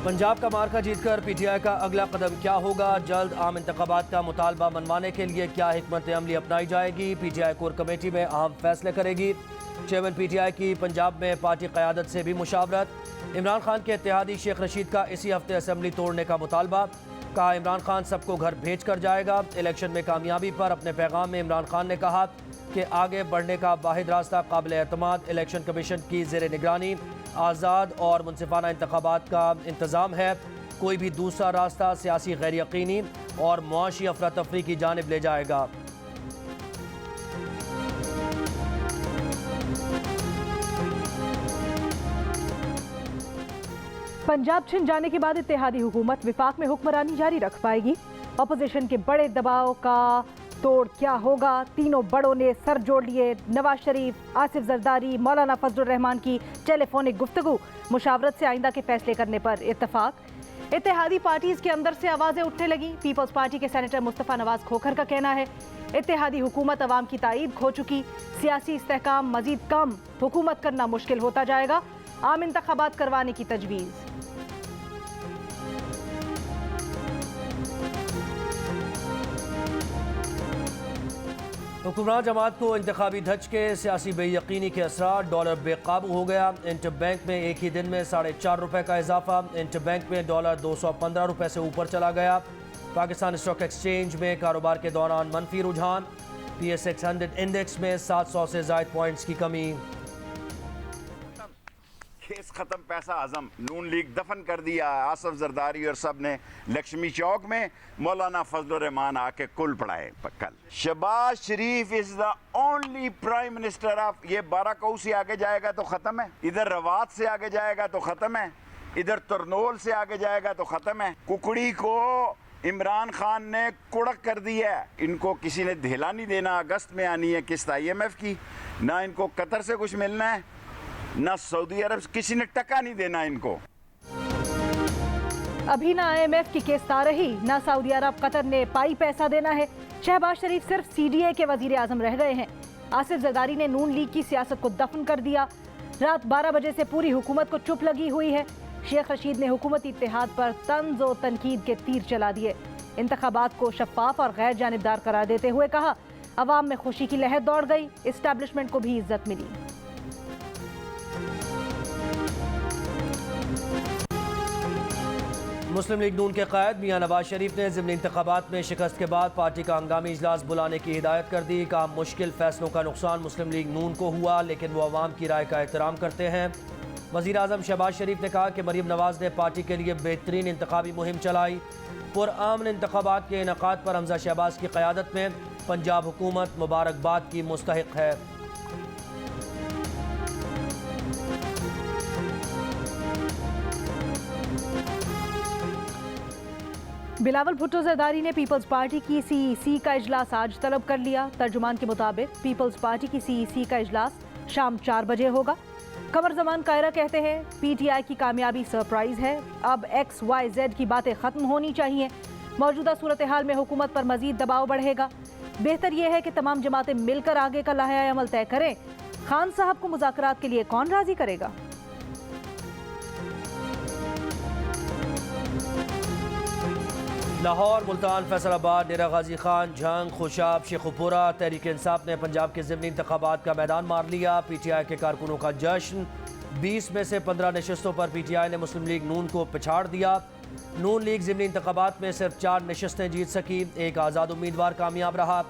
पंजाब का मार्का जीतकर पीटीआई का अगला कदम क्या होगा? जल्द आम इंतखाबात का मुतालबा मनवाने के लिए क्या हिकमत अमली अपनाई जाएगी? पीटीआई कोर कमेटी में अहम फैसले करेगी। चेयरमैन पीटीआई की पंजाब में पार्टी क़यादत से भी मुशावरत। इमरान खान के इत्तेहादी शेख रशीद का इसी हफ्ते असम्बली तोड़ने का मुतालबा। कहा इमरान खान सबको घर भेज कर जाएगा। इलेक्शन में कामयाबी पर अपने पैगाम में इमरान खान ने कहा कि आगे बढ़ने का वाहिद रास्ता काबिल एतमाद इलेक्शन कमीशन की ज़ेर निगरानी आज़ाद और मुनसिफाना इंतखाबात का इंतज़ाम है। कोई भी दूसरा रास्ता सियासी गैर यकीनी और मुआशी अफरा तफरी की जानिब ले जाएगा। पंजाब छिन जाने के बाद इत्तेहादी हुकूमत विफाक में हुक्मरानी जारी रख पाएगी। अपोजिशन के बड़े दबाव का तोड़ क्या होगा? तीनों बड़ों ने सर जोड़ लिए। नवाज शरीफ, आसिफ जरदारी, मौलाना फजलुर रहमान की टेलीफोनिक गुफ्तगू। मुशावरत से आइंदा के फैसले करने पर इत्तफाक। इत्तेहादी पार्टीज के अंदर से आवाजें उठने लगी। पीपल्स पार्टी के सेनेटर मुस्तफ़ा नवाज खोखर का कहना है इत्तेहादी हुकूमत अवाम की ताईद खो चुकी। सियासी इस्तेहकाम मजीद कम, हुकूमत करना मुश्किल होता जाएगा। आम इंतखाबात करवाने की तजवीज़। हुक्मरान जमात को इंतखाबी धचके, सियासी बेयकीनी के असरार। डॉलर बेकाबू हो गया। इंटर बैंक में एक ही दिन में ₹4.5 का इजाफा। इंटर बैंक में डॉलर $215 से ऊपर चला गया। पाकिस्तान स्टॉक एक्सचेंज में कारोबार के दौरान मनफी रुझान। PS600 इंडेक्स में 700 से ज़ायद पॉइंट्स की कमी। केस खत्म, पैसा आजम। नून लीग दफन कर दिया आसिफ जरदारी और सब ने। लक्ष्मी चौक में मौलाना फजलुर रहमान आके कुल पढ़ाए। कल Shehbaz Sharif is the only prime minister of, ये बाराकऊ से आगे जाएगा तो खत्म है, इधर रवात से आगे जाएगा तो खत्म है, इधर तरनोल से आगे जाएगा तो खत्म है। कुकड़ी को इमरान खान ने कुड़क कर दिया है। इनको किसी ने धेला नहीं देना। अगस्त में आनी है किस्त IMF की, ना इनको कतर से कुछ मिलना है, ना सऊदी अरब, किसी ने टका नहीं देना इनको। अभी ना IMF की किस्त आ रही, ना सऊदी अरब कतर ने पाई पैसा देना है। शहबाज शरीफ सिर्फ CDA के वजीर आजम रह गए हैं। आसिफ जरदारी ने नून लीग की सियासत को दफन कर दिया। रात 12 बजे से पूरी हुकूमत को चुप लगी हुई है। शेख रशीद ने हुकूमती इत्तेहाद पर तंज और तनकीद के तीर चला दिए। इंतखाबात को शफाफ और गैर जानिबदार करार देते हुए कहा अवाम में खुशी की लहर दौड़ गई, इस्टेब्लिशमेंट को भी इज्जत मिली। मुस्लिम लीग नून के कायद मियां नवाज शरीफ ने ज़िमनी इंतखाबात में शिकस्त के बाद पार्टी का हंगामी इजलास बुलाने की हिदायत कर दी। कहा मुश्किल फैसलों का नुकसान मुस्लिम लीग नून को हुआ, लेकिन वो अवाम की राय का एहतराम करते हैं। वज़ीर आज़म शहबाज शरीफ ने कहा कि मरीम नवाज ने पार्टी के लिए बेहतरीन इंतखाबी मुहिम चलाई। पुरअमन इंतखाबात के इनेकाद पर हमजा शहबाज की क़यादत में पंजाब हुकूमत मुबारकबाद की मुस्तहिक है। बिलावल भुट्टो जरदारी ने पीपल्स पार्टी की CEC का इजलास आज तलब कर लिया। तर्जुमान के मुताबिक पीपल्स पार्टी की CEC का इजलास शाम 4 बजे होगा। कमर जमान कायरा कहते हैं PTI की कामयाबी सरप्राइज है। अब XYZ की बातें खत्म होनी चाहिए। मौजूदा सूरत हाल में हुकूमत पर मजीद दबाव बढ़ेगा। बेहतर यह है कि तमाम जमातें मिलकर आगे का लाहे अमल तय करें। खान साहब को मुज़ाकरात के लिए कौन राजी करेगा? लाहौर, मुल्तान, फैसलाबाद, डेरा गाजी खान, झंग, खुशाब, शेखुपुरा। तहरीक इंसाफ ने पंजाब के ज़िमनी इंतखाबात का मैदान मार लिया। PTI के कारकुनों का जश्न। 20 में से 15 नशस्तों पर PTI ने मुस्लिम लीग नून को पिछाड़ दिया। नून लीग ज़िमनी इंतखाबात में सिर्फ 4 नशस्तें जीत सकी। एक आज़ाद उम्मीदवार कामयाब रहा।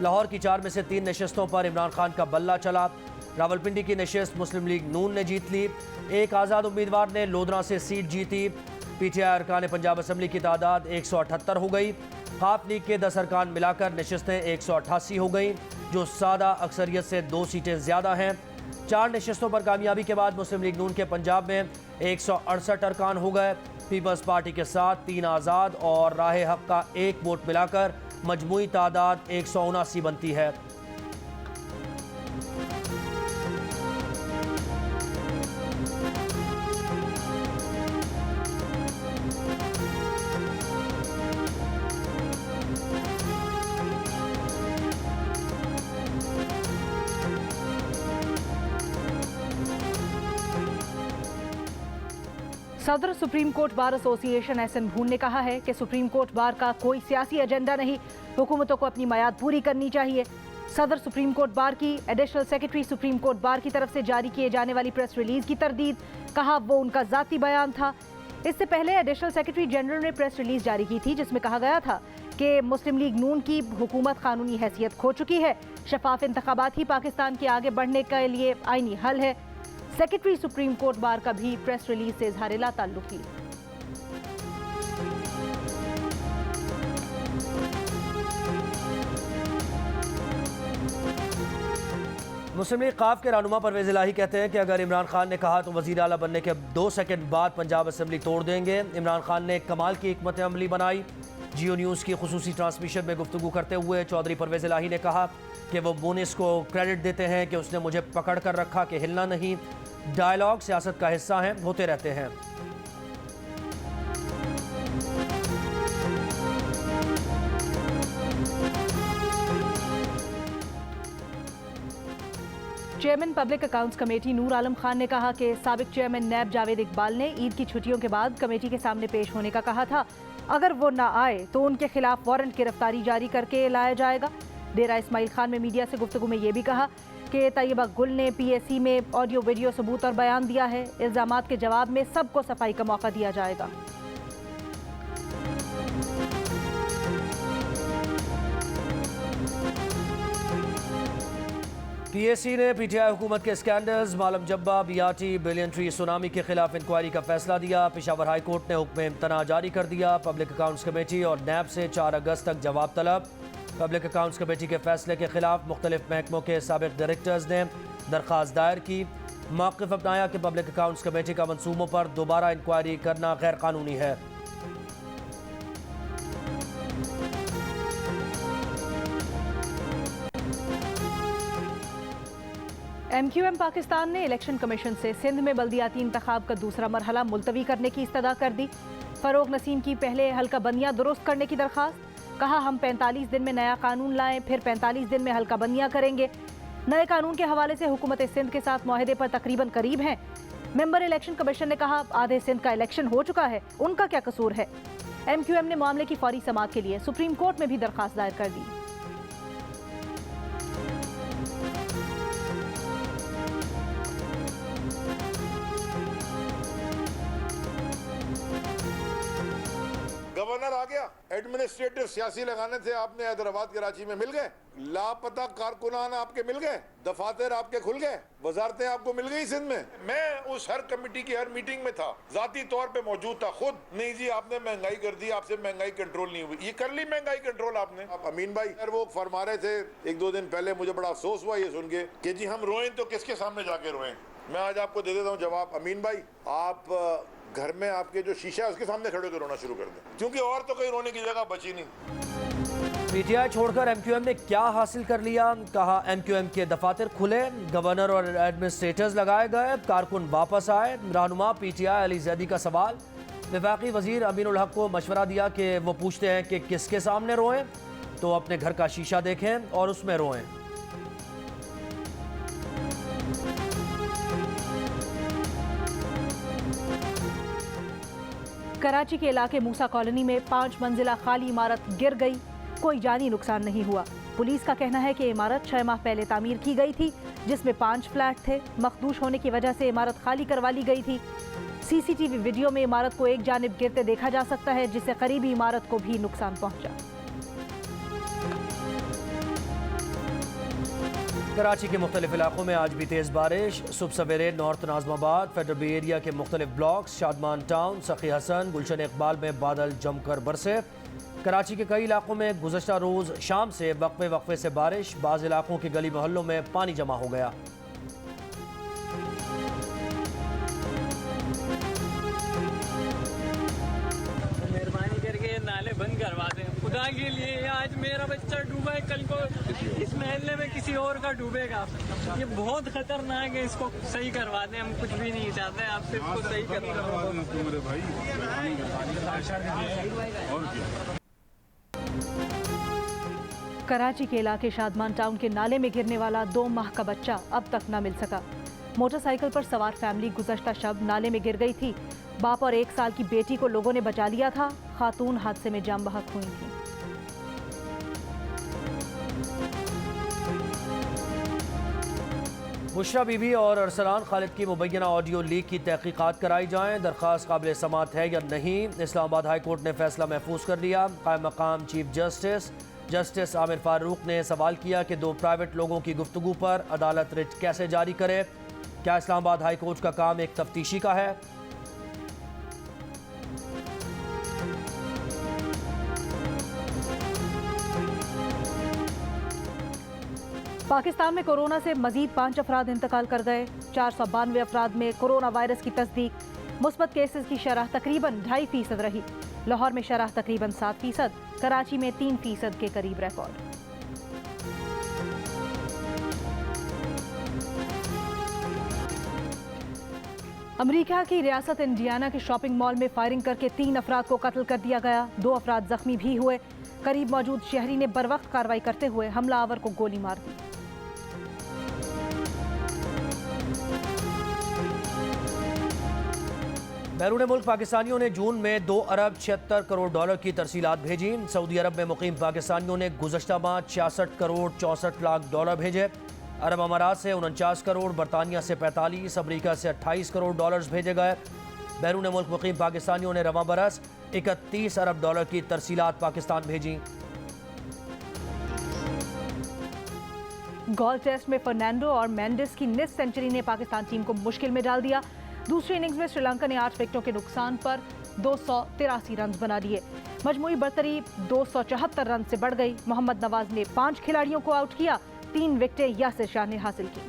लाहौर की 4 में से 3 नशस्तों पर इमरान खान का बल्ला चला। रावलपिंडी की नशस्त मुस्लिम लीग नून ने जीत ली। एक आज़ाद उम्मीदवार ने लोधरा से सीट जीती। PTI अरकान पंजाब असम्बली की तादाद 178 हो गई। खाफ लीग के 10 अरकान मिलाकर नशस्तें 188 हो गई, जो सादा अक्सरियत से 2 सीटें ज़्यादा हैं। 4 नशस्तों पर कामयाबी के बाद मुस्लिम लीग नून के पंजाब में 168 अरकान हो गए। पीपल्स पार्टी के साथ 3 आज़ाद और राह हक का 1 वोट मिलाकर मजमूई तादाद 179 बनती है। सदर supreme court bar association Ahsan Bhoon ने कहा है कि सुप्रीम कोर्ट बार का कोई सियासी एजेंडा नहीं, हुकूमतों को अपनी मयाद पूरी करनी चाहिए। सदर सुप्रीम कोर्ट बार की एडिशनल सेक्रेटरी सुप्रीम कोर्ट बार की तरफ से जारी किए जाने वाली प्रेस रिलीज की तरदीद, कहा वो उनका जाती बयान था। इससे पहले एडिशनल सेक्रेटरी जनरल ने प्रेस रिलीज जारी की थी जिसमें कहा गया था कि मुस्लिम लीग नून की हुकूमत कानूनी हैसियत खो चुकी है, शफाफ इंतखाबात ही पाकिस्तान के आगे बढ़ने के लिए आईनी हल है। सेक्रेटरी सुप्रीम कोर्ट बार का भी प्रेस रिलीज से इजहार ला ताल्लुकी। मुस्लिम लीग काफ के रहनुमा परवेज इलाही कहते हैं कि अगर इमरान खान ने कहा तो वज़ीर आला बनने के 2 सेकंड बाद पंजाब असेंबली तोड़ देंगे। इमरान खान ने कमाल की हिकमत अमली बनाई। जियो न्यूज़ की खुसूसी ट्रांसमिशन में गुफ्तगू करते हुए चौधरी परवेज इलाही ने कहा कि वो मुनिस को क्रेडिट देते हैं कि उसने मुझे पकड़ कर रखा कि हिलना नहीं। डायलॉग सियासत का हिस्सा हैं, होते रहते हैं। Chairman public accounts committee Noor Alam Khan ने कहा कि साबिक चेयरमैन नैब जावेद इकबाल ने ईद की छुट्टियों के बाद कमेटी के सामने पेश होने का कहा था। अगर वो ना आए तो उनके खिलाफ वारंट गिरफ्तारी जारी करके लाया जाएगा। डेरा इस्माइल खान में मीडिया से गुफ्तगू में ये भी कहा कि तैयबा गुल ने PAC में ऑडियो वीडियो सबूत और बयान दिया है। इल्जामात के जवाब में सबको सफाई का मौका दिया जाएगा। PAC ने PTI हुकूमत के स्कैंडल्स मालम जब्बा BRT बिलियन ट्री सुनामी के खिलाफ इंक्वायरी का फैसला दिया। पेशावर हाई कोर्ट ने हुक्म इम्तना जारी कर दिया। पब्लिक अकाउंट्स कमेटी और नैब से 4 अगस्त तक जवाब तलब। पब्लिक अकाउंट्स कमेटी के फैसले के खिलाफ मुख्तलिफ महकमों के साबिक डायरेक्टर्स ने दरख्वास्त दायर की। मौक़िफ़ अपनाया कि पब्लिक अकाउंट्स कमेटी का मंसूबों पर दोबारा इंक्वायरी करना गैर कानूनी है। MQM पाकिस्तान ने इलेक्शन कमीशन से सिंध में बल्दियाती इंतखाब का दूसरा मरहला मुलतवी करने की इस्तदा कर दी। फरोग नसीम की पहले हल्का बंदियाँ दुरुस्त करने की दरख्वास्त, कहा हम 45 दिन में नया कानून लाएं, फिर 45 दिन में हल्का बंदियाँ करेंगे। नए कानून के हवाले से हुकूमत सिंध के साथ मुआहदे पर तकरीबन करीब हैं। मेंबर इलेक्शन कमीशन ने कहा आधे सिंध का इलेक्शन हो चुका है, उनका क्या कसूर है। MQM ने मामले की फौरी समाअत के लिए सुप्रीम कोर्ट में भी दरख्वास्त दायर कर दी। गवर्नर आ गया, एडमिनिस्ट्रेटिव सियासी लगाने थे आपने हैदराबाद कराची में मिल गए, लापता कारकुनान आपके मिल गए, दफातर आपके खुल गए, वजारतें आपको मिल गई सिंध में। मैं उस हर कमेटी की हर मीटिंग में था, जाती तौर पे मौजूद था खुद। नहीं जी आपने महंगाई कर दी, आपसे महंगाई कंट्रोल नहीं हुई। ये कर ली महंगाई कंट्रोल आपने। आप अमीन भाई वो फरमा रहे थे 1-2 दिन पहले, मुझे बड़ा अफसोस हुआ ये सुन के कि जी हम रोएं तो किसके सामने जाके रोएं। मैं आज आपको दे देता हूँ जवाब। अमीन भाई आप घर में आपके जो शीशा है उसके सामने खड़े होकर रोना शुरू कर दें, क्योंकि और तो कहीं रोने की जगह बची नहीं। PTI छोड़कर MQM ने क्या हासिल कर लिया, कहा MQM के दफातर खुले, गवर्नर और एडमिनिस्ट्रेटर्स लगाए गए, कारकुन वापस आए। रहनुमा PTI अली जैदी का सवाल, वफाकी वजीर अमीन उल हक को मशवरा दिया कि वो पूछते हैं कि किसके सामने रोएं, तो अपने घर का शीशा देखें और उसमें रोएं। कराची के इलाके मूसा कॉलोनी में 5 मंजिला खाली इमारत गिर गई, कोई जानी नुकसान नहीं हुआ। पुलिस का कहना है कि इमारत 6 माह पहले तामीर की गई थी, जिसमें 5 फ्लैट थे। मखदूश होने की वजह से इमारत खाली करवा ली गई थी। CCTV वीडियो में इमारत को एक जानिब गिरते देखा जा सकता है, जिससे करीबी इमारत को भी नुकसान पहुंचा। कराची के मुख्तलिफ इलाकों में आज भी तेज़ बारिश। सुबह सवेरे North Nazimabad, Federal B Area के मुख्तलिफ ब्लॉक्स, शादमान टाउन, सखी हसन, गुलशन इकबाल में बादल जमकर बरसे। कराची के कई इलाकों में गुज़श्ता रोज़ शाम से वक्फे वक्फे से बारिश, बाज़ इलाकों के गली मोहल्लों में पानी जमा हो गया। मेहरबानी करके नाले बंद करवा दें खुदा के लिए। आज मेरा बच्चा डूबा है, कल को इस महल्ले में किसी और का डूबेगा। ये बहुत खतरनाक है, इसको सही करवा दें। हम कुछ भी नहीं चाहते, आप सिर्फ को सही करवा दें। कराची के इलाके शादमान टाउन के नाले में गिरने वाला 2 माह का बच्चा अब तक न मिल सका। मोटरसाइकिल पर सवार फैमिली गुज़श्ता शब नाले में गिर गई थी। बाप और 1 साल की बेटी को लोगों ने बचा लिया था। खातून हादसे में जान बहक हुई थी। बुशरा बीबी और अरसलान खालिद की मुबैना ऑडियो लीक की तहकीकात कराई जाएं। दरख्वास्त काबिल समात है या नहीं, इस्लामाबाद हाई कोर्ट ने फैसला महफूज कर लिया। कायम मकाम चीफ जस्टिस आमिर फारूक ने सवाल किया कि 2 प्राइवेट लोगों की गुफ्तगू पर अदालत रिट कैसे जारी करे। क्या इस्लामाबाद हाई कोर्ट का काम एक तफ्तीशी का है? पाकिस्तान में कोरोना से मजीद 5 अफराद इंतकाल कर गए। 492 अफराद में कोरोना वायरस की तस्दीक। मुस्बत केसेस की शरह तकरीबन 2.5% रही। लाहौर में शरह तकरीबन 7%, कराची में 3% के करीब रिकॉर्ड। अमेरिका की रियासत इंडियाना के शॉपिंग मॉल में फायरिंग करके 3 अफराद को कत्ल कर दिया गया। 2 अफराद जख्मी भी हुए। करीब मौजूद शहरी ने बरवक्त कार्रवाई करते हुए हमलावर को गोली मार दी। बैरून मुल्क पाकिस्तानियों ने जून में 2 अरब 76 करोड़ डॉलर की तरसीलात भेजी। सऊदी अरब में मुकीम पाकिस्तानियों ने गुज़श्ता माह 66 करोड़ 64 लाख डॉलर भेजे। अरब अमारात से 49 करोड़, बरतानिया से 45, अमरीका से 28 करोड़ डॉलर्स भेजे गए। बैरून मुल्क मुकीम पाकिस्तानियों ने रवां बरस 31 अरब डॉलर की तरसीलात पाकिस्तान भेजी। गोल्फ टेस्ट में फर्नांडो और मेंडिस की मिस सेंचुरी ने पाकिस्तान टीम को मुश्किल में डाल दिया। दूसरी इनिंग्स में श्रीलंका ने 8 विकेटों के नुकसान पर 283 रन बना लिए। मजमूई बरतरी 274 रन से बढ़ गई। मोहम्मद नवाज ने 5 खिलाड़ियों को आउट किया। 3 विकेटें यासिर शाह ने हासिल की।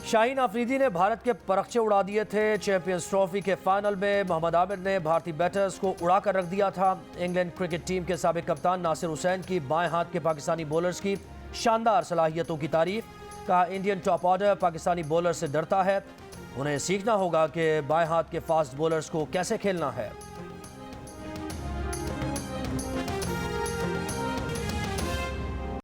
शाहीन आफरीदी ने भारत के परखचे उड़ा दिए थे। चैंपियंस ट्रॉफी के फाइनल में मोहम्मद आमिर ने भारतीय बैटर्स को उड़ा कर रख दिया था। इंग्लैंड क्रिकेट टीम के साबिक कप्तान नासिर हुसैन की बाएं हाथ के पाकिस्तानी बॉलर्स की शानदार सलाहियतों की तारीफ। कहा, Indian top order Pakistani bowler से डरता है। उन्हें सीखना होगा कि बाएं हाथ के फास्ट बॉलर्स को कैसे खेलना है।